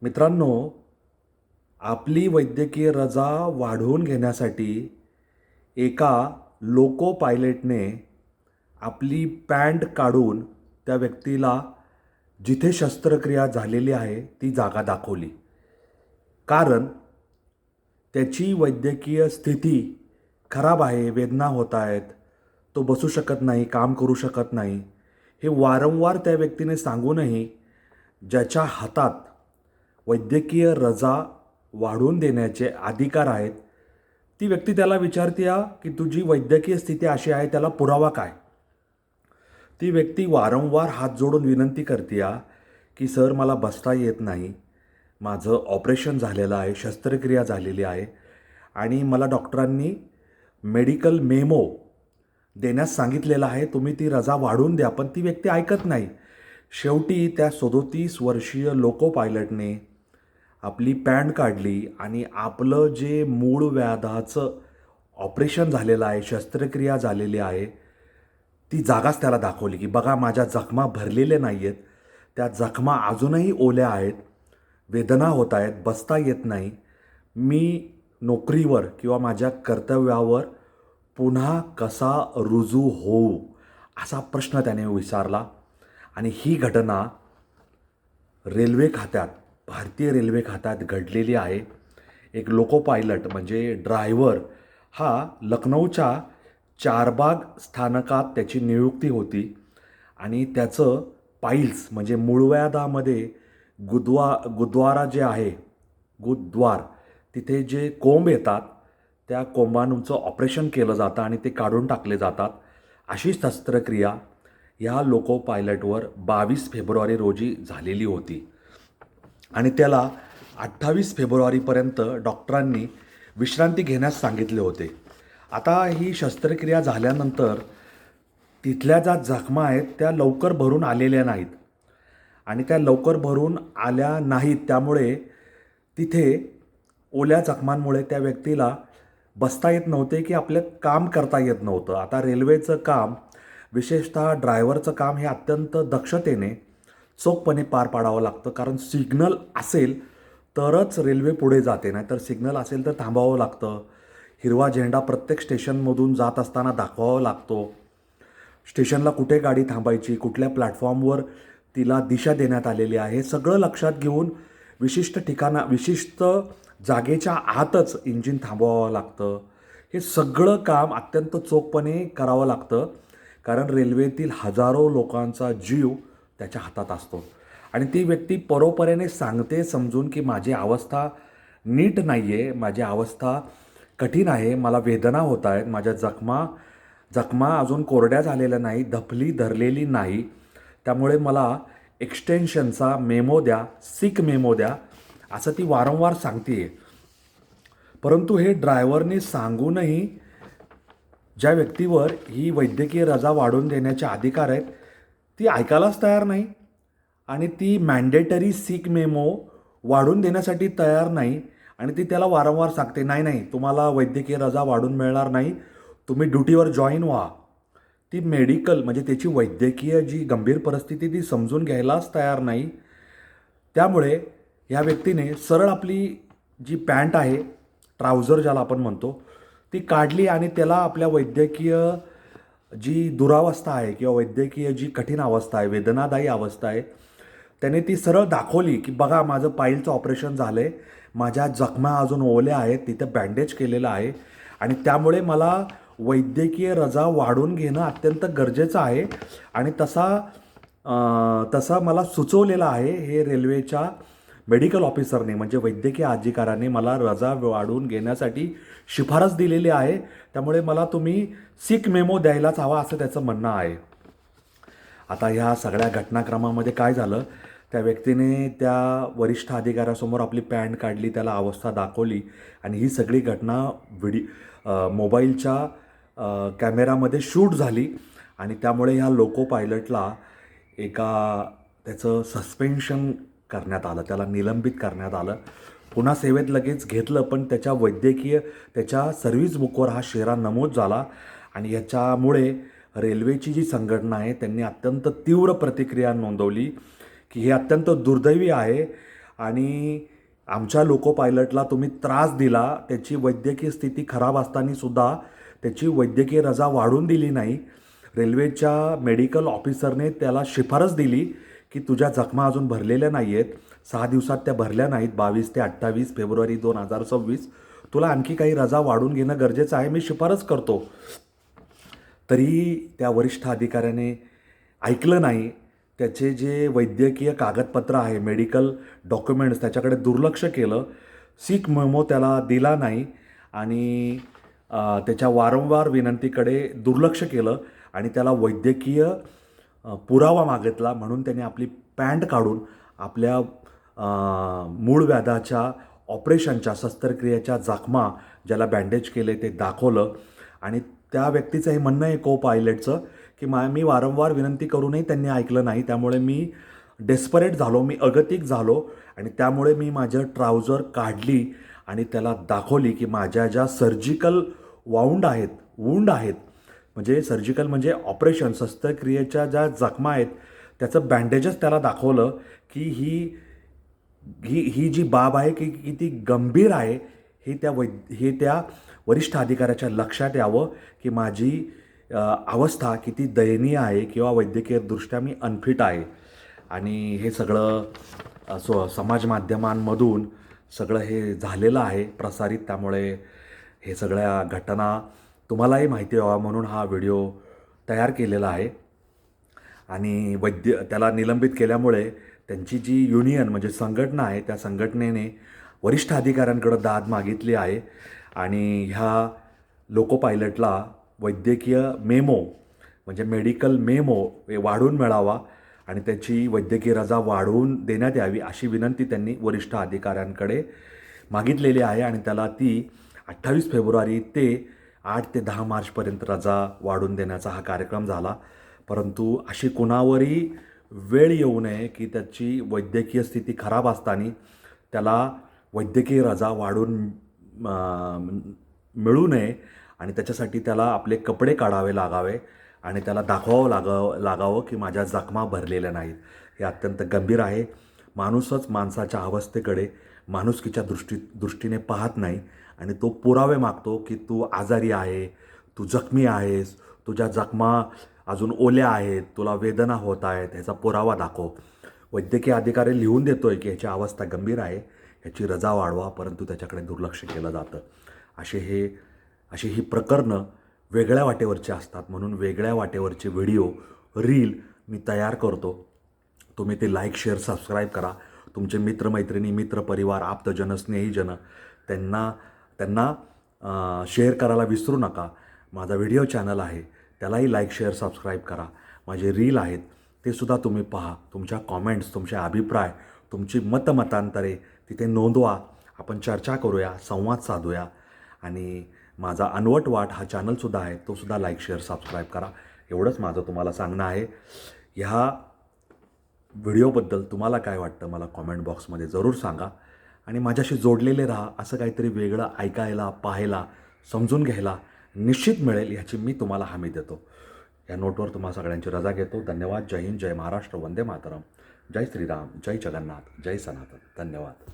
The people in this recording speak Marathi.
मित्रांनो, आपली वैद्यकीय रजा वाढवून घेण्यासाठी एका लोको पायलटने आपली पॅन्ट काढून त्या व्यक्तीला जिथे शस्त्रक्रिया झालेली आहे ती जागा दाखवली. कारण त्याची वैद्यकीय स्थिती खराब आहे, वेदना होत आहेत, तो बसू शकत नाही, काम करू शकत नाही. हे वारंवार त्या व्यक्तीने सांगूनही ज्याच्या हातात वैद्यकीय रजा वाढवून देण्याचे अधिकार आहेत, ती व्यक्ती त्याला विचारते की तुझी वैद्यकीय स्थिती अशी आहे, त्याला पुरावा काय? ती व्यक्ती वारंवार हात जोडून विनंती करते की सर मला बसता येत नाही, माझं ऑपरेशन झालेलं आहे, शस्त्रक्रिया झालेली आहे आणि मला डॉक्टरांनी मेडिकल मेमो देण्यास सांगितलेलं आहे, तुम्ही ती रजा वाढवून द्या. पण ती व्यक्ती ऐकत नाही. शेवटी त्या 37 वर्षीय लोको पायलटने आपली पॅन्ट काढली आणि आपलं जे मूळ व्याधाचं ऑपरेशन झालेलं आहे, शस्त्रक्रिया झालेली आहे, ती जागाच त्याला दाखवली की बघा माझ्या जखमा भरलेल्या नाही आहेत, त्या जखमा अजूनही ओल्या आहेत, वेदना होत आहेत, बसता येत नाही, मी नोकरीवर किंवा माझ्या कर्तव्यावर पुन्हा कसा रुजू होऊ, असा प्रश्न त्याने विचारला. आणि ही घटना रेल्वे खात्यात, भारतीय रेल्वे खात्यात घडलेली आहे. एक लोको पायलट म्हणजे ड्रायव्हर हा लखनौच्या चारबाग स्थानकात त्याची नियुक्ती होती आणि त्याचं पाईल्स म्हणजे मूळव्याधामध्ये गुद्वारा जे आहे, गुद्वार, तिथे जे कोंब येतात त्या कोंबांचं ऑपरेशन केलं जातं आणि ते काढून टाकले जातात. अशी शस्त्रक्रिया ह्या लोको पायलटवर 22 फेब्रुवारी रोजी झालेली होती आणि त्याला 28 फेब्रुवारीपर्यंत डॉक्टरांनी विश्रांती घेण्यास सांगितले होते. आता ही शस्त्रक्रिया झाल्यानंतर तिथल्या ज्या जखमा आहेत त्या लवकर भरून आलेल्या नाहीत आणि त्या लवकर भरून आल्या नाहीत, त्यामुळे तिथे ओल्या जखमांमुळे त्या व्यक्तीला बसता येत नव्हते की आपलं काम करता येत नव्हतं. आता रेल्वेचं काम, विशेषतः ड्रायव्हरचं काम हे अत्यंत दक्षतेने, चोखपणे पार पाडावं लागतं. कारण सिग्नल असेल तरच रेल्वे पुढे जाते, नाहीतर सिग्नल असेल तर थांबावं लागतं. हिरवा झेंडा प्रत्येक स्टेशनमधून जात असताना दाखवावा लागतो. स्टेशनला कुठे गाडी थांबायची, कुठल्या प्लॅटफॉर्मवर तिला दिशा देण्यात आलेली आहे, हे सगळं लक्षात घेऊन विशिष्ट जागेच्या आतच इंजिन थांबवावं लागतं. हे सगळं काम अत्यंत चोखपणे करावं लागतं, कारण रेल्वेतील हजारो लोकांचा जीव त्याच्या हातात असतो. आणि ती व्यक्ती परोपरीने सांगते समजून की माझी अवस्था नीट नाही आहे, माझी अवस्था कठीण आहे, मला वेदना होत आहेत, माझ्या जखमा अजून कोरड्या झालेल्या नाही, धपली धरलेली नाही, त्यामुळे मला एक्सटेन्शनचा मेमो द्या, सिक मेमो द्या, असं ती वारंवार सांगते. परंतु हे ड्रायव्हरने सांगूनही ज्या व्यक्तीवर ही वैद्यकीय रजा वाढवून देण्याचे अधिकार आहेत ती ऐकायलाच तयार नाही आणि ती मॅन्डेटरी सिक मेमो वाढवून देण्यासाठी तयार नाही. आणि ती त्याला वारंवार सांगते, नाही नाही, तुम्हाला वैद्यकीय रजा वाढून मिळणार नाही, तुम्ही ड्युटीवर जॉईन व्हा. ती मेडिकल म्हणजे त्याची वैद्यकीय जी गंभीर परिस्थिती ती समजून घ्यायलाच तयार नाही. त्यामुळे ह्या व्यक्तीने सरळ आपली जी पॅन्ट आहे, ट्राउझर ज्याला आपण म्हणतो, ती काढली आणि त्याला आपल्या वैद्यकीय जी दुरावस्था आहे किंवा वैद्यकीय जी कठीण अवस्था आहे, वेदनादायी अवस्था आहे, त्याने ती सरळ दाखवली की बघा माझं पाईलचं ऑपरेशन झालं आहे, माझ्या जखमा अजून ओल्या आहेत, तिथं बँडेज केलेलं आहे आणि त्यामुळे मला वैद्यकीय रजा वाढवून घेणं अत्यंत गरजेचं आहे आणि तसा मला सुचवलेलं आहे हे रेल्वेच्या मेडिकल ऑफिसरने, म्हणजे वैद्यकीय अधिकाऱ्याने मला रजा वाढवून घेण्यासाठी शिफारस दिलेली आहे, त्यामुळे मला तुम्ही सिक मेमो द्यायलाच हवा, असं त्याचं म्हणणं आहे. आता ह्या सगळ्या घटनाक्रमामध्ये काय झालं, त्या व्यक्तीने त्या वरिष्ठ अधिकाऱ्यासमोर आपली पॅन्ट काढली, त्याला अवस्था दाखवली आणि ही सगळी घटना मोबाईलच्या कॅमेरामध्ये शूट झाली आणि त्यामुळे ह्या लोको पायलटला त्याचं सस्पेन्शन करण्यात आलं, त्याला निलंबित करण्यात आलं. पुन्हा सेवेत लगेच घेतलं, पण त्याच्या सर्व्हिस बुकवर हा शेरा नमूद झाला आणि याच्यामुळे रेल्वेची जी संघटना आहे त्यांनी अत्यंत तीव्र प्रतिक्रिया नोंदवली की हे अत्यंत दुर्दैवी आहे आणि आमच्या लोको पायलटला तुम्ही त्रास दिला, त्याची वैद्यकीय स्थिती खराब असताना सुद्धा त्याची वैद्यकीय रजा वाढवून दिली नाही. रेल्वेच्या मेडिकल ऑफिसरने त्याला शिफारस दिली की तुझ्या जखमा अजून भरलेल्या नाही आहेत, 6 दिवसात त्या भरल्या नाहीत, 22 ते 28 फेब्रुवारी 2026 तुला आणखी काही रजा वाढवून घेणं गरजेचं आहे, मी शिफारस करतो. तरीही त्या वरिष्ठ अधिकाऱ्याने ऐकलं नाही. त्याचे जे वैद्यकीय कागदपत्र आहे, मेडिकल डॉक्युमेंट्स, त्याच्याकडे दुर्लक्ष केलं. सिक मेमो त्याला दिला नाही आणि त्याच्या वारंवार विनंतीकडे दुर्लक्ष केलं आणि त्याला वैद्यकीय पुरावा मागितला. म्हणून त्याने आपली पॅन्ट काढून आपल्या मूळ व्याधाच्या ऑपरेशनच्या शस्त्रक्रियेच्या जखमा ज्याला बँडेज केले ते दाखवलं. आणि त्या व्यक्तीचं हे म्हणणं आहे को पायलटचं की मी वारंवार विनंती करूनही त्यांनी ऐकलं नाही, त्यामुळे मी डेस्परेट झालो, मी अगतिक झालो आणि त्यामुळे मी माझं ट्राउझर काढली आणि त्याला दाखवली की माझ्या ज्या सर्जिकल वूंड आहेत म्हणजे सर्जिकल म्हणजे ऑपरेशन शस्त्रक्रियेच्या ज्या जखमा आहेत त्याचं बँडेजच त्याला दाखवलं की ही जी बाब आहे की किती गंभीर आहे हे त्या वरिष्ठ अधिकाऱ्याच्या लक्षात यावं की माझी अवस्था किती दयनीय आहे किंवा वैद्यकीयदृष्ट्या मी अनफिट आहे. आणि हे सगळं समाज माध्यमांमधून सगळं हे झालेलं आहे प्रसारित, त्यामुळे हे सगळ्या घटना तुम्हालाही माहिती व्हावा म्हणून हा व्हिडिओ तयार केलेला आहे. आणि त्याला निलंबित केल्यामुळे त्यांची जी युनियन म्हणजे संघटना आहे त्या संघटनेने वरिष्ठ अधिकाऱ्यांकडे दाद मागितली आहे आणि ह्या लोको पायलटला वैद्यकीय मेमो म्हणजे मेडिकल मेमो वाढवून मिळावा आणि त्याची वैद्यकीय रजा वाढवून देण्यात यावी अशी विनंती त्यांनी वरिष्ठ अधिकाऱ्यांकडे मागितलेली आहे. आणि त्याला ती 28 फेब्रुवारी ते 8 ते 10 मार्चपर्यंत रजा वाढवून देण्याचा हा कार्यक्रम झाला. परंतु अशी कुणावरही वेळ येऊ नये की त्याची वैद्यकीय स्थिती खराब असताना त्याला वैद्यकीय रजा वाढवून मिळू नये आणि त्याच्यासाठी त्याला आपले कपडे काढावे लागावे आणि त्याला दाखवावं लागावं की माझ्या जखमा भरलेल्या नाहीत. हे अत्यंत गंभीर आहे. माणूसच माणसाच्या अवस्थेकडे माणुसकीच्या दृष्टीने पाहत नाही आणि तो पुरावे मागतो की तू आजारी आहे, तू जखमी आहेस, तुझ्या जखमा अजून ओल्या आहेत, तुला वेदना होत आहेत, ह्याचा पुरावा दाखव. वैद्यकीय अधिकारी लिहून देतो आहे की ह्याची अवस्था गंभीर आहे, ह्याची रजा वाढवा, परंतु त्याच्याकडे दुर्लक्ष केलं जातं. अशी ही प्रकरणं वेगळ्या वाटेवरची असतात. म्हणून वेगळ्या वाटेवरचे व्हिडिओ रील मी तयार करतो. तुम्ही ते लाईक शेअर सबस्क्राईब करा. तुमचे मित्रमैत्रिणी, मित्रपरिवार, आप्तजन, स्नेहीजन त्यांना शेअर करायला विसरू नका. माझा व्हिडिओ चॅनल आहे त्यालाही लाईक शेअर सबस्क्राईब करा. माझे रील आहेत ते सुद्धा तुम्ही पहा. तुमच्या कॉमेंट्स, तुमचे अभिप्राय, तुमची मतांतरे तिथे नोंदवा. आपण चर्चा करूया, संवाद साधूया. आणि माझा अनवट वाट हा चॅनलसुद्धा आहे, तो सुद्धा लाईक शेअर सबस्क्राईब करा. एवढंच माझं तुम्हाला सांगणं आहे. ह्या व्हिडिओबद्दल तुम्हाला काय वाटतं मला कॉमेंट बॉक्समध्ये जरूर सांगा. आणि माझ्याशी जोडलेले राहा. असं काहीतरी वेगळं ऐकायला, पाहायला, समजून घ्यायला निश्चित मिळेल ह्याची मी तुम्हाला हमी देतो. या नोटवर तुम्हाला सगळ्यांची रजा घेतो. धन्यवाद. जय हिंद, जय महाराष्ट्र, वंदे मातरम, जय श्रीराम, जय जगन्नाथ, जय सनातन. धन्यवाद.